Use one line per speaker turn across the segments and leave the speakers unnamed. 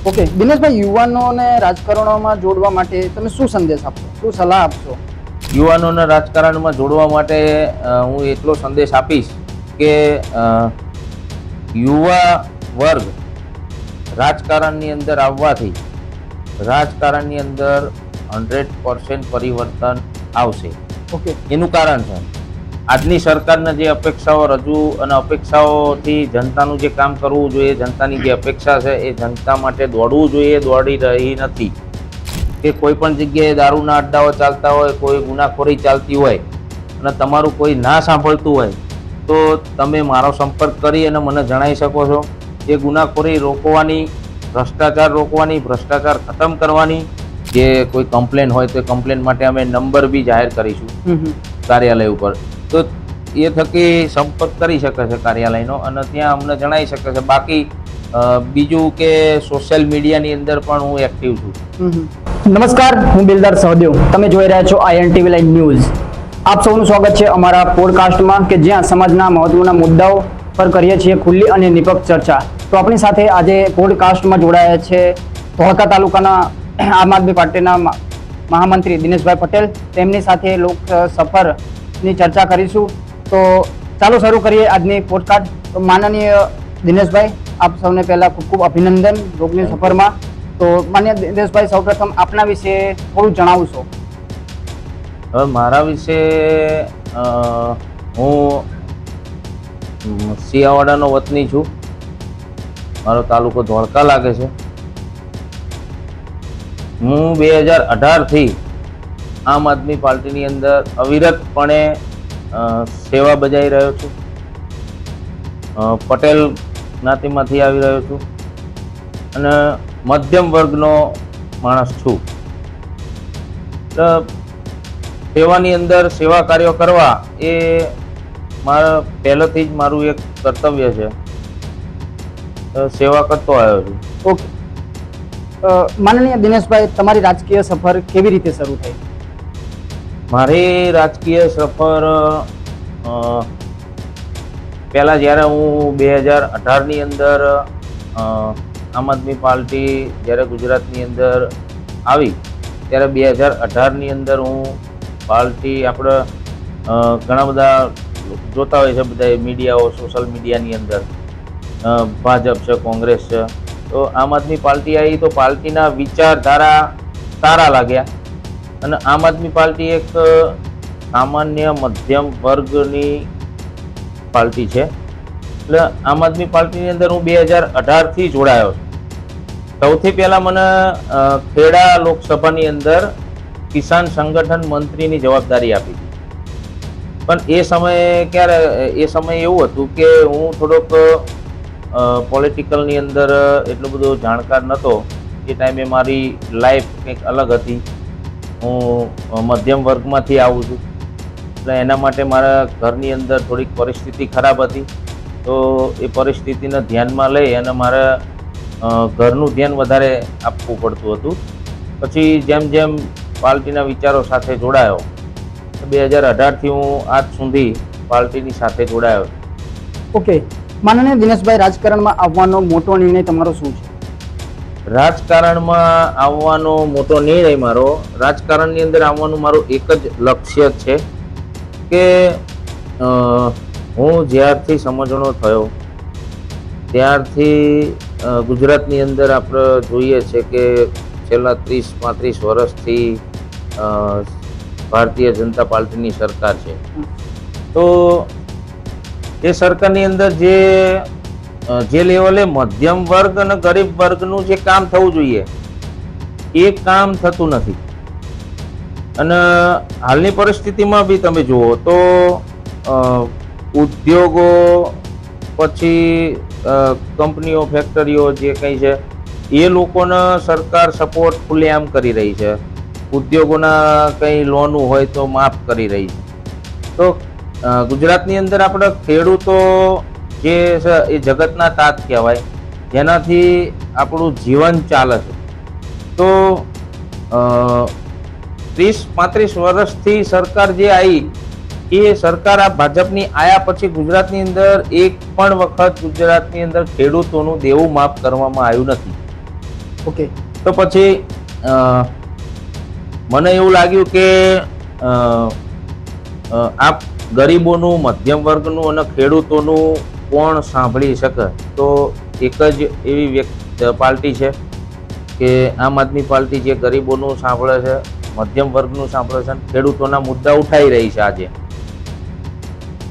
Okay Dineshbhai, યુવાનોને રાજકારણોમાં જોડવા માટે તમે શું સંદેશ આપશો, શું સલાહ આપશો?
યુવાનોને રાજકારણમાં જોડવા માટે હું એટલો સંદેશ આપીશ કે યુવા વર્ગ રાજકારણની અંદર આવવાથી રાજકારણની અંદર 100% પરિવર્તન આવશે.
ઓકે,
એનું કારણ છે આજની સરકારના જે અપેક્ષાઓ રજૂ અને અપેક્ષાઓથી જનતાનું જે કામ કરવું જોઈએ, જનતાની જે અપેક્ષા છે એ જનતા માટે દોડવું જોઈએ, દોડી રહી નથી. કે કોઈ પણ જગ્યાએ દારૂના અડ્ડાઓ ચાલતા હોય, કોઈ ગુનાખોરી ચાલતી હોય અને તમારું કોઈ ના સાંભળતું હોય તો તમે મારો સંપર્ક કરી અને મને જણાવી શકો છો. એ ગુનાખોરી રોકવાની, ભ્રષ્ટાચાર રોકવાની, ભ્રષ્ટાચાર ખતમ કરવાની જે કોઈ કમ્પ્લેન હોય તો કમ્પ્લેન માટે અમે નંબર બી જાહેર કરીશું કાર્યાલય ઉપર. તો એ થકી સંપર્ક કરી શકે છે કાર્યાલયનો અને ત્યાં અમને જણાવી શકે છે. બાકી બીજું કે સોશિયલ મીડિયાની અંદર પણ હું એક્ટિવ છું.
નમસ્કાર, હું બિલ્ડર સહદેવ. તમે જોઈ રહ્યા છો INTV લાઈવ ન્યૂઝ. આપ સૌનું સ્વાગત છે અમારા પોડકાસ્ટમાં કે જ્યાં સમાજના મહત્વના મુદ્દાઓ પર કરીએ છીએ ખુલ્લી અને નિષ્પક્ષ ચર્ચા. તો આપણી સાથે આજે પોડકાસ્ટમાં જોડાયા છે ધોળકા તાલુકાના આમ આદમી પાર્ટીના મહામંત્રી દિનેશભાઈ પટેલ. તેમની સાથે લોક સફરની ચર્ચા કરીશું. તો ચાલો શરૂ કરીએ આજની પોડકાસ્ટ. તો માનનીય દિનેશભાઈ, આપ સૌને પહેલા ખૂબ ખૂબ અભિનંદન લોકની સફરમાં. તો માન્ય દિનેશભાઈ, સૌપ્રથમ આપના વિશે થોડું જણાવશો?
હવે મારા વિશે હું સિયાવાડાનો વતની છું. મારો તાલુકો ધોળકા લાગે છે. હું 2018થી આમ આદમી પાર્ટીની અંદર અવિરતપણે સેવા બજાવી રહ્યો છું. પટેલ જ્ઞાતિમાંથી આવી રહ્યો છું અને મધ્યમ વર્ગનો માણસ છું. સેવાની અંદર સેવા કાર્યો કરવા એ મારા પહેલેથી જ મારું એક કર્તવ્ય છે. સેવા કરતો આવ્યો છું.
ઓકે, માનનીય દિનેશભાઈ, તમારી રાજકીય સફર કેવી રીતે શરૂ થઈ?
મારી રાજકીય સફર પહેલાં જ્યારે હું 2018ની અંદર આમ આદમી પાર્ટી જ્યારે ગુજરાતની અંદર આવી ત્યારે 2018ની અંદર હું પાર્ટી આપણે ઘણા બધા જોતા હોય છે, બધા મીડિયાઓ, સોશિયલ મીડિયાની અંદર ભાજપ છે, કોંગ્રેસ છે. તો આમ આદમી પાર્ટી આવી તો પાર્ટીના વિચારધારા સારા લાગ્યા અને આમ આદમી પાર્ટી એક સામાન્ય મધ્યમ વર્ગની પાર્ટી છે. એટલે આમ આદમી પાર્ટીની અંદર હું 2018થી જોડાયો છું. સૌથી પહેલાં મને ખેડા લોકસભાની અંદર કિસાન સંગઠન મંત્રીની જવાબદારી આપી હતી. પણ એ સમયે એવું હતું કે હું થોડોક પોલિટિકલની અંદર એટલો બધો જાણકાર નહોતો. એ ટાઈમે મારી લાઈફ કંઈક અલગ હતી. હું મધ્યમ વર્ગમાંથી આવું છું એટલે એના માટે મારા ઘરની અંદર થોડીક પરિસ્થિતિ ખરાબ હતી. તો એ પરિસ્થિતિને ધ્યાનમાં લઈ અને મારે ઘરનું ધ્યાન વધારે આપવું પડતું હતું. પછી જેમ જેમ પાર્ટીના વિચારો સાથે જોડાયો 2018થી હું આજ સુધી પાર્ટીની સાથે જોડાયો.
ઓકે, માનનીય દિનેશભાઈ, રાજકારણમાં આવવાનો મોટો નિર્ણય તમારો શું છે?
રાજકારણમાં આવવાનો મોટો નિર્ણય મારો, રાજકારણની અંદર આવવાનું મારું એક જ લક્ષ્ય છે કે હું જ્યારથી સમજણો થયો ત્યારથી ગુજરાતની અંદર આપણે જોઈએ છે કે છેલ્લા 30-35 વર્ષથી ભારતીય જનતા પાર્ટીની સરકાર છે. તો એ સરકારની અંદર જે લેવલે મધ્યમ વર્ગ અને ગરીબ વર્ગનું જે કામ થવું જોઈએ એ કામ થતું નથી. અને હાલની પરિસ્થિતિમાં બી તમે જુઓ તો ઉદ્યોગો, પછી કંપનીઓ, ફેક્ટરીઓ જે કંઈ છે એ લોકોને સરકાર સપોર્ટ ખુલ્લેઆમ કરી રહી છે. ઉદ્યોગોના કંઈ લોનું હોય તો માફ કરી રહી છે. તો ગુજરાતની અંદર આપણે ખેડૂતો જે છે એ જગતના તાત કહેવાય, જેનાથી આપણું જીવન ચાલે છે. તો 30-35 વર્ષથી સરકાર જે આવી એ સરકાર આ ભાજપની આયા પછી ગુજરાતની અંદર એક પણ વખત ગુજરાતની અંદર ખેડૂતોનું દેવું માફ કરવામાં આવ્યું નથી.
ઓકે.
તો પછી મને એવું લાગ્યું કે આ ગરીબોનું, મધ્યમ વર્ગનું અને ખેડૂતોનું કોણ સાંભળી શકે? તો એક જ એવી પાર્ટી છે કે આમ આદમી પાર્ટી, જે ગરીબોનું સાંભળે છે, મધ્યમ વર્ગનું સાંભળે છે અને ખેડૂતોના મુદ્દા ઉઠાઈ રહી છે આજે.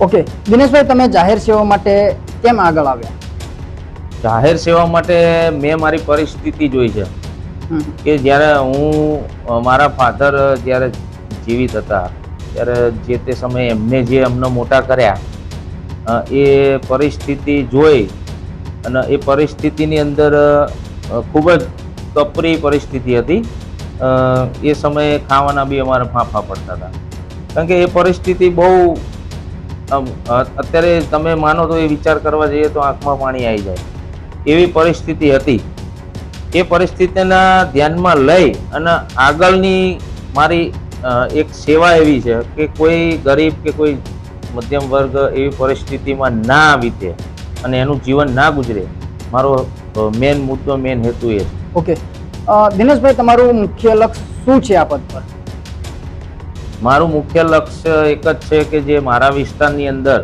ઓકે દિનેશભાઈ, તમે જાહેર સેવા માટે કેમ આગળ આવ્યા?
જાહેર સેવા માટે મેં મારી પરિસ્થિતિ જોઈ છે કે જ્યારે મારા ફાધર જ્યારે જીવિત હતા ત્યારે જે તે સમયે એમને જે અમને મોટા કર્યા એ પરિસ્થિતિ જોઈ, અને એ પરિસ્થિતિની અંદર ખૂબ જ કપરી પરિસ્થિતિ હતી. એ સમયે ખાવાના બી અમારે ફાંફા પડતા હતા, કારણ કે એ પરિસ્થિતિ બહુ, અત્યારે તમે માનો તો એ વિચાર કરવા જઈએ તો આંખમાં પાણી આવી જાય એવી પરિસ્થિતિ હતી. એ પરિસ્થિતિના ધ્યાનમાં લઈ અને આગળની મારી એક સેવા એવી છે કે કોઈ ગરીબ કે કોઈ મધ્યમ વર્ગ એવી પરિસ્થિતિમાં ના વીતે અને એનું જીવન ના ગુજરે. મારો મેન મુદ્દો, મેન હેતુ એ છે.
ઓકે દિનેશભાઈ, તમારું મુખ્ય લક્ષ્ય શું છે આ પદ પર?
મારું મુખ્ય લક્ષ્ય એક જ છે કે જે મારા વિસ્તારની અંદર,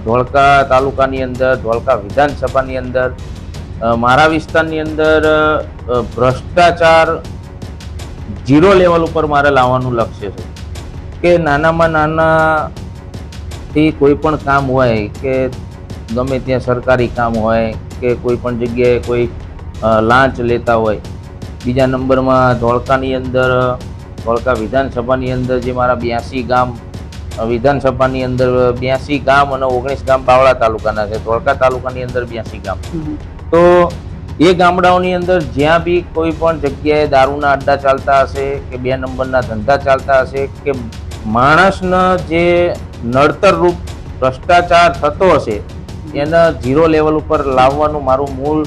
ધોળકા તાલુકાની અંદર, ધોળકા વિધાનસભાની અંદર, મારા વિસ્તારની અંદર ભ્રષ્ટાચાર 0 લેવલ ઉપર મારે લાવવાનું લક્ષ્ય છે. કે નાનામાં નાનાથી કોઈ પણ કામ હોય, કે ગમે ત્યાં સરકારી કામ હોય, કે કોઈ પણ જગ્યાએ કોઈ લાંચ લેતા હોય. બીજા નંબરમાં ધોળકાની અંદર, ધોળકા વિધાનસભાની અંદર જે મારા 82 ગામ, વિધાનસભાની અંદર 82 ગામ અને 19 ગામ બાવળા તાલુકાના છે. ધોળકા તાલુકાની અંદર 82 ગામ. તો એ ગામડાઓની અંદર જ્યાં બી કોઈ પણ જગ્યાએ દારૂના અડ્ડા ચાલતા હશે, કે 2 નંબરના ધંધા ચાલતા હશે, કે માણસના જે નડતર રૂપ ભ્રષ્ટાચાર થતો હશે, એના 0 લેવલ ઉપર લાવવાનું મારું મૂળ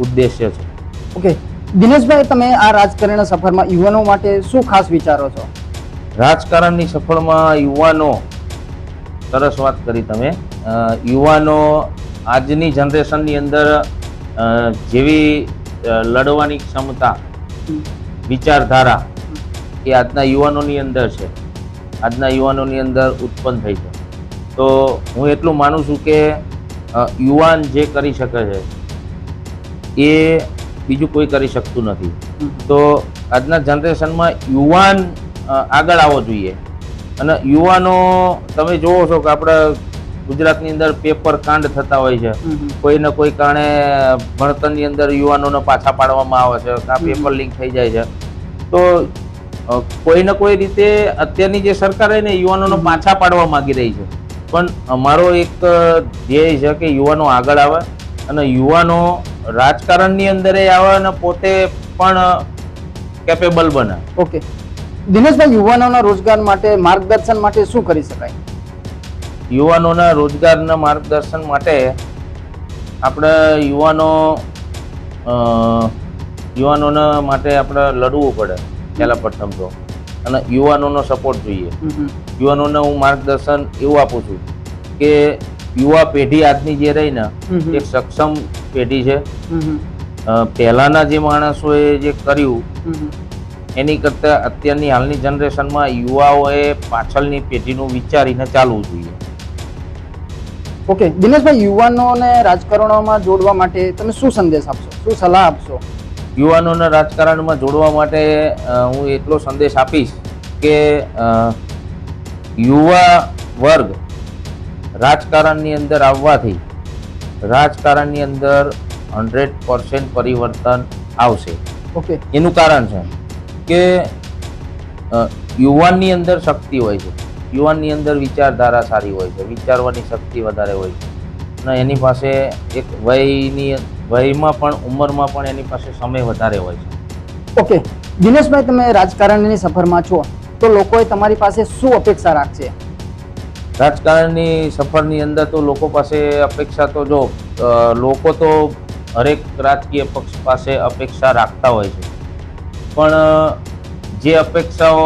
ઉદ્દેશ્ય છે.
ઓકે દિનેશભાઈ, તમે આ રાજકારણ સફરમાં યુવાનો માટે શું ખાસ વિચારો છો?
રાજકારણની સફળમાં યુવાનો, સરસ વાત કરી તમે. યુવાનો આજની જનરેશનની અંદર જેવી લડવાની ક્ષમતા, વિચારધારા એ આજના યુવાનોની અંદર છે, આજના યુવાનોની અંદર ઉત્પન્ન થઈ છે. તો હું એટલું માનું છું કે યુવાન જે કરી શકે છે એ બીજું કોઈ કરી શકતું નથી. તો આજના જનરેશનમાં યુવાન આગળ આવવો જોઈએ. અને યુવાનો, તમે જોવો છો કે આપણા ગુજરાતની અંદર પેપર કાંડ થતા હોય છે. કોઈ ને કોઈ કારણે ભણતરની અંદર યુવાનોને પાછા પાડવામાં આવે છે, કાં પેપર લીક થઈ જાય છે. તો કોઈ ને કોઈ રીતે અત્યારની જે સરકાર છે ને યુવાનોને પાછા પાડવા માંગી રહી છે. પણ અમારો એક ધ્યેય છે કે યુવાનો આગળ આવે અને યુવાનો રાજકારણની અંદર આવે અને પોતે પણ કેપેબલ બને.
ઓકે દિનેશભાઈ, યુવાનોના રોજગાર માટે, માર્ગદર્શન માટે શું કરી શકાય?
યુવાનોના રોજગારના માર્ગદર્શન માટે આપણે યુવાનોના માટે આપણે લડવું પડે પહેલા પ્રથમ તો, અને યુવાનોનો સપોર્ટ જોઈએ. યુવાનોને હું માર્ગદર્શન એવું આપું છું કે યુવા પેઢી આજની જે રહી ને એક સક્ષમ પેઢી છે. પહેલાના જે માણસોએ જે કર્યું એની કરતા અત્યારની હાલની જનરેશનમાં યુવાઓએ પાછળની પેઢીનું વિચારીને ચાલવું જોઈએ.
ઓકે દિનેશભાઈ, યુવાનોને રાજકારણોમાં જોડવા માટે તમે શું સંદેશ આપશો, શું સલાહ આપશો?
યુવાનોને રાજકારણમાં જોડવા માટે હું એટલો સંદેશ આપીશ કે યુવા વર્ગ રાજકારણની અંદર આવવાથી રાજકારણની અંદર 100% પરિવર્તન આવશે.
ઓકે,
એનું કારણ છે કે યુવાનની અંદર શક્તિ હોય છે, યુવાનની અંદર વિચારધારા સારી હોય છે, વિચારવાની શક્તિ વધારે હોય છે, અને એની પાસે એક વયમાં પણ, ઉંમરમાં પણ એની પાસે સમય વધારે હોય છે.
ઓકે દિનેશભાઈ, તમે રાજકારણની સફરમાં છો તો લોકોએ તમારી પાસે શું અપેક્ષા રાખશે?
રાજકારણની સફરની અંદર તો લોકો પાસે અપેક્ષા તો જો લોકો તો હરેક રાજકીય પક્ષ પાસે અપેક્ષા રાખતા હોય છે, પણ જે અપેક્ષાઓ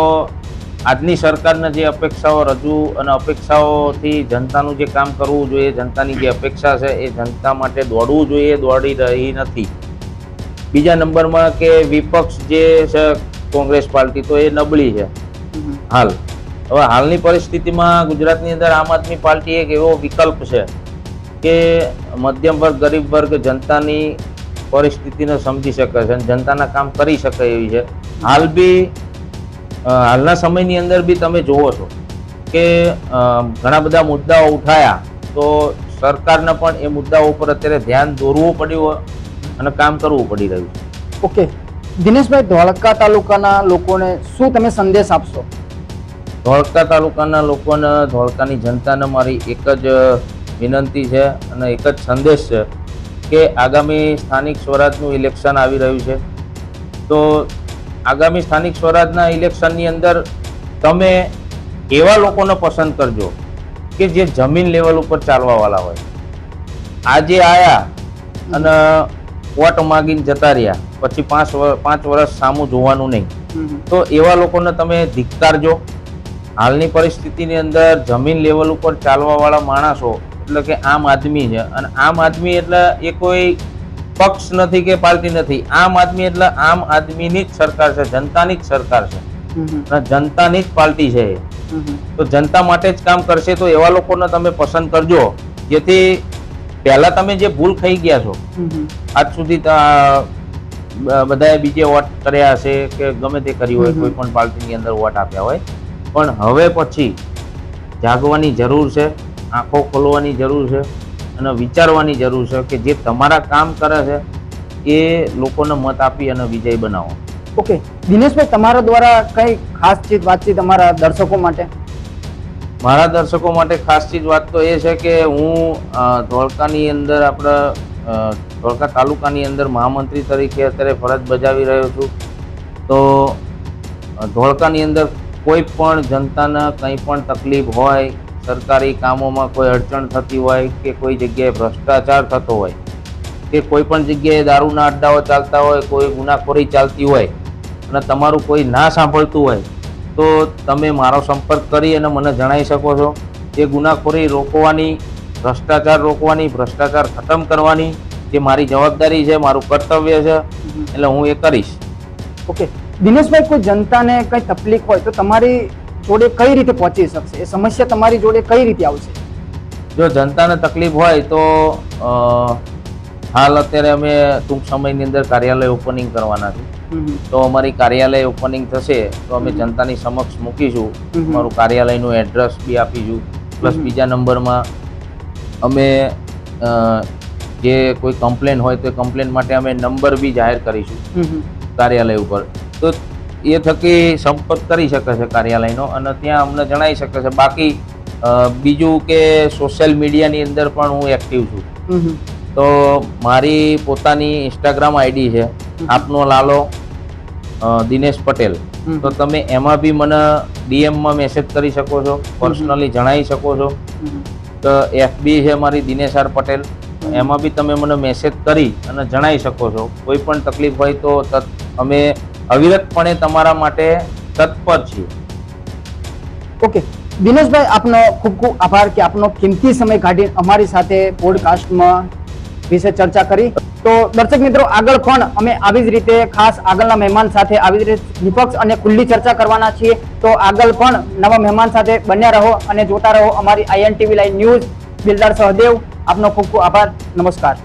આજની સરકારના જે અપેક્ષાઓ રજૂ અને અપેક્ષાઓથી જનતાનું જે કામ કરવું જોઈએ, જનતાની જે અપેક્ષા છે એ જનતા માટે દોડવું જોઈએ, દોડી રહી નથી. બીજા નંબરમાં કે વિપક્ષ જે છે કોંગ્રેસ પાર્ટી તો એ નબળી છે હાલ. હવે હાલની પરિસ્થિતિમાં ગુજરાતની અંદર આમ આદમી પાર્ટી એક એવો વિકલ્પ છે કે મધ્યમ વર્ગ, ગરીબ વર્ગ, જનતાની પરિસ્થિતિને સમજી શકે છે અને જનતાના કામ કરી શકે એવી છે. હાલના સમયની અંદર બી તમે જુઓ છો કે ઘણા બધા મુદ્દાઓ ઉઠાયા તો સરકારને પણ એ મુદ્દાઓ ઉપર અત્યારે ધ્યાન દોરવું પડ્યું અને કામ કરવું પડી રહ્યું છે.
ઓકે દિનેશભાઈ, ધોળકા તાલુકાના લોકોને શું તમે સંદેશ આપશો?
ધોળકા તાલુકાના લોકોને, ધોળકાની જનતાને મારી એક જ વિનંતી છે અને એક જ સંદેશ છે કે આગામી સ્થાનિક સ્વરાજનું ઇલેક્શન આવી રહ્યું છે. તો આગામી સ્થાનિક સ્વરાજના ઇલેક્શનની અંદર તમે એવા લોકોને પસંદ કરજો કે જે જમીન લેવલ ઉપર ચાલવાવાળા હોય. આજે આયા અને વોટ માગીને જતા રહ્યા, પછી 5 વર્ષ સામું જોવાનું નહીં. તો એવા લોકોને તમે ધિક્કારજો. હાલની પરિસ્થિતિની અંદર જમીન લેવલ ઉપર ચાલવાવાળા માણસો એટલે કે આમ આદમી છે, અને આમ આદમી એટલે એ કોઈ પક્ષ નથી કે પાર્ટી નથી. આમ આદમી એટલે આમ આદમીની જ સરકાર છે, જનતાની જ સરકાર છે અને જનતાની જ પાર્ટી છે. તો જનતા માટે જ કામ કરશે. તો એવા લોકોને તમે પસંદ કરજો જેથી પહેલા તમે જે ભૂલ ખાઈ ગયા છો, આજ સુધી બધાએ બીજે વોટ કર્યા હશે કે ગમે તે કર્યું હોય, કોઈ પણ પાર્ટીની અંદર વોટ આપ્યા હોય, પણ હવે પછી જાગવાની જરૂર છે, આંખો ખોલવાની જરૂર છે અને વિચારવાની જરૂર છે કે જે તમારા કામ કરે છે એ લોકોને મત આપી અને વિજય બનાવો.
ઓકે દિનેશભાઈ, તમારા દ્વારા કઈ ખાસ ચીજ વાતચીત અમારા દર્શકો માટે?
મારા દર્શકો માટે ખાસ ચીજ વાત તો એ છે કે હું ધોળકાની અંદર આપણા ધોળકા તાલુકાની અંદર મહામંત્રી તરીકે અત્યારે ફરજ બજાવી રહ્યો છું. તો ધોળકાની અંદર કોઈ પણ જનતાને કંઈ પણ તકલીફ હોય, સરકારી કામોમાં કોઈ અડચણ થતી હોય કે કોઈ જગ્યાએ ભ્રષ્ટાચાર થતો હોય કે કોઈ પણ જગ્યાએ દારૂના અડ્ડાઓ ચાલતા હોય, કોઈ ગુનાખોરી ચાલતી હોય અને તમારું કોઈ ના સાંભળતું હોય તો તમે મારો સંપર્ક કરી અને મને જણાવી શકો છો. એ ગુનાખોરી રોકવાની, ભ્રષ્ટાચાર રોકવાની, ભ્રષ્ટાચાર ખતમ કરવાની જે મારી જવાબદારી છે, મારું કર્તવ્ય છે, એટલે હું એ કરીશ.
ઓકે દિનેશભાઈ, કોઈ જનતાને કઈ તકલીફ હોય તો તમારી જોડે કઈ રીતે પહોંચી શકશે? એ સમસ્યા તમારી જોડે કઈ રીતે આવશે?
જો જનતાને તકલીફ હોય તો હાલ અત્યારે અમે ટૂંક સમયની અંદર કાર્યાલય ઓપનિંગ કરવાના છે. તો અમારી કાર્યાલય ઓપનિંગ થશે તો અમે જનતાની સમક્ષ મૂકીશું. અમારું કાર્યાલયનું એડ્રેસ બી આપીશું. પ્લસ બીજા નંબરમાં અમે જે કોઈ કમ્પ્લેન હોય તો કમ્પ્લેન માટે અમે નંબર બી જાહેર કરીશું કાર્યાલય ઉપર. તો એ થકી સંપર્ક કરી શકે છે કાર્યાલયનો અને ત્યાં અમને જણાવી શકે છે. બાકી બીજું કે સોશિયલ મીડિયાની અંદર પણ હું એક્ટિવ છું. તો મારી પોતાની ઇન્સ્ટાગ્રામ આઈડી છે, આપનો લાલો દિનેશ પટેલ. તો તમે એમાં બી મને ડીએમમાં મેસેજ કરી શકો છો, પર્સનલી જણાવી શકો છો. તો એફબી છે મારી દિનેશ આર પટેલ, એમાં બી તમે મને મેસેજ કરી અને જણાવી શકો છો. કોઈ પણ તકલીફ હોય તો અમે અવિરતપણે તમારા માટે તત્પર છીએ.
ઓકે દિનેશભાઈ, આપનો ખૂબ ખૂબ આભાર કે આપનો કિંમતી સમય કાઢી અમારી સાથે પોડકાસ્ટમાં વિશે ચર્ચા કરી. તો દર્શક મિત્રો, આગળ પણ અમે આવી જ રીતે ખાસ આગળના મહેમાન સાથે આવી જ રીતે નિષ્પક્ષ અને ખુલ્લી ચર્ચા કરવાના છીએ. તો આગળ પણ નવા મહેમાન સાથે બન્યા રહો અને જોતા રહો અમારી INTV live news. Builder Sahadev, આપનો ખૂબ ખૂબ આભાર. નમસ્કાર.